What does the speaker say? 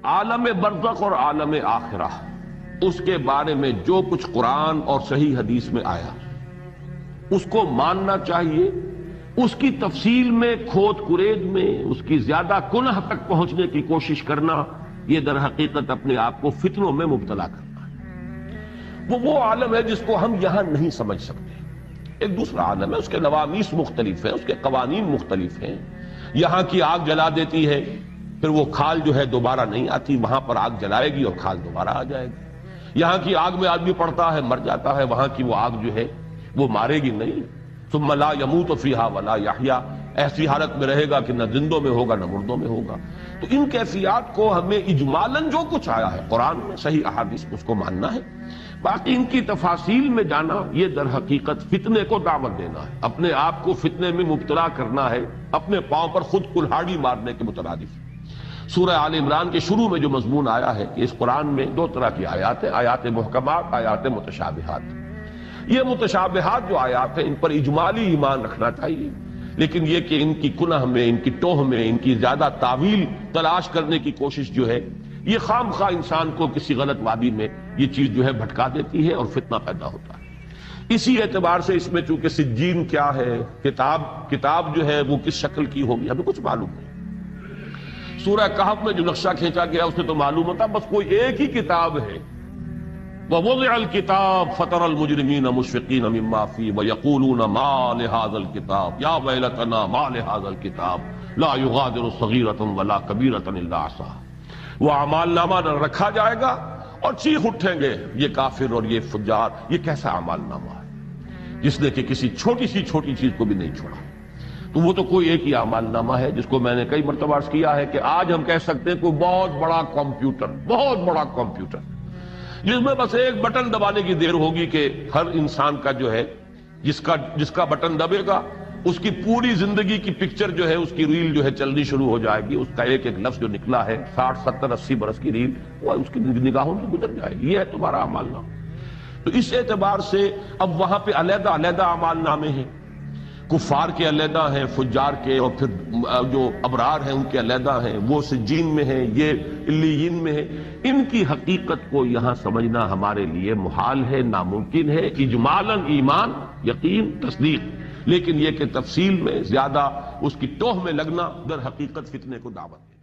عالم برزخ اور عالم آخرہ، اس کے بارے میں جو کچھ قرآن اور صحیح حدیث میں آیا اس کو ماننا چاہیے. اس کی تفصیل میں کھود کرید میں اس کی زیادہ کنہ تک پہنچنے کی کوشش کرنا، یہ در حقیقت اپنے آپ کو فتنوں میں مبتلا کرنا ہے. وہ عالم ہے جس کو ہم یہاں نہیں سمجھ سکتے. ایک دوسرا عالم ہے، اس کے نوامیس مختلف ہیں، اس کے قوانین مختلف ہیں. یہاں کی آگ جلا دیتی ہے، پھر وہ کھال جو ہے دوبارہ نہیں آتی، وہاں پر آگ جلائے گی اور کھال دوبارہ آ جائے گی. یہاں کی آگ میں آدمی پڑتا ہے مر جاتا ہے، وہاں کی وہ آگ جو ہے وہ مارے گی نہیں. ثم لا يموت فيها ولا يحيا، ایسی حالت میں رہے گا کہ نہ زندوں میں ہوگا نہ مردوں میں ہوگا. تو ان کیفیات کو ہمیں اجمالاً جو کچھ آیا ہے قرآن میں صحیح احادیث اس کو ماننا ہے. باقی ان کی تفاصیل میں جانا یہ در حقیقت فتنے کو دعوت دینا ہے، اپنے آپ کو فتنے میں مبتلا کرنا ہے، اپنے پاؤں پر خود کلہاڑی مارنے کے مترادف. سورہ آل عمران کے شروع میں جو مضمون آیا ہے کہ اس قرآن میں دو طرح کی آیات ہیں، آیات محکمات، آیات متشابہات. یہ متشابہات جو آیات ہیں ان پر اجمالی ایمان رکھنا چاہیے، لیکن یہ کہ ان کی کنہ میں، ان کی ٹوہ میں، ان کی زیادہ تعویل تلاش کرنے کی کوشش جو ہے یہ خام خواہ انسان کو کسی غلط وادی میں یہ چیز جو ہے بھٹکا دیتی ہے اور فتنہ پیدا ہوتا ہے. اسی اعتبار سے اس میں چونکہ سجین کیا ہے، کتاب جو ہے وہ کس شکل کی ہوگی ہمیں کچھ معلوم نہیں. سورہ کہف میں جو نقشہ کھینچا گیا اس سے تو معلوم ہوتا بس کوئی ایک ہی کتاب ہے. وَوُضِعَ الْكِتَابُ فَتَرَى الْمُجْرِمِينَ مُشْفِقِينَ مِمَّا فِيهِ وَيَقُولُونَ مَا لِهَذَا الْكِتَابِ يَا وَيْلَتَنَا مَا لِهَذَا الْكِتَابِ لَا يُغَادِرُ صَغِيرَةً وَلَا كَبِيرَةً إِلَّا أَحْصَاهَا. وہ اعمال نامہ رکھا جائے گا اور چیخ اٹھیں گے یہ کافر اور یہ فجار، یہ کیسا اعمال نامہ ہے جس نے کہ کسی چھوٹی چیز کو بھی نہیں چھوڑا. تو وہ تو کوئی ایک ہی اعمال نامہ ہے جس کو میں نے کئی مرتبہ عرض کیا ہے کہ آج ہم کہہ سکتے ہیں کوئی بہت بڑا کمپیوٹر جس میں بس ایک بٹن دبانے کی دیر ہوگی کہ ہر انسان کا جو ہے جس کا بٹن دبے گا اس کی پوری زندگی کی پکچر جو ہے، اس کی ریل جو ہے چلنی شروع ہو جائے گی. اس کا ایک لفظ جو نکلا ہے 60 70 80 برس کی ریل وہ اس کی نگاہوں سے گزر جائے گی. یہ ہے تمہارا اعمال نامہ. تو اس اعتبار سے اب وہاں پہ علیحدہ اعمال نامے ہیں، کفار کے علیحدہ ہیں، فجار کے، اور پھر جو ابرار ہیں ان کے علیحدہ ہیں. وہ سجین میں ہیں، یہ علیین میں ہیں. ان کی حقیقت کو یہاں سمجھنا ہمارے لیے محال ہے، ناممکن ہے. اجمالاً ایمان، یقین، تصدیق، لیکن یہ کہ تفصیل میں زیادہ اس کی ٹوہ میں لگنا در حقیقت فتنے کو دعوت ہے.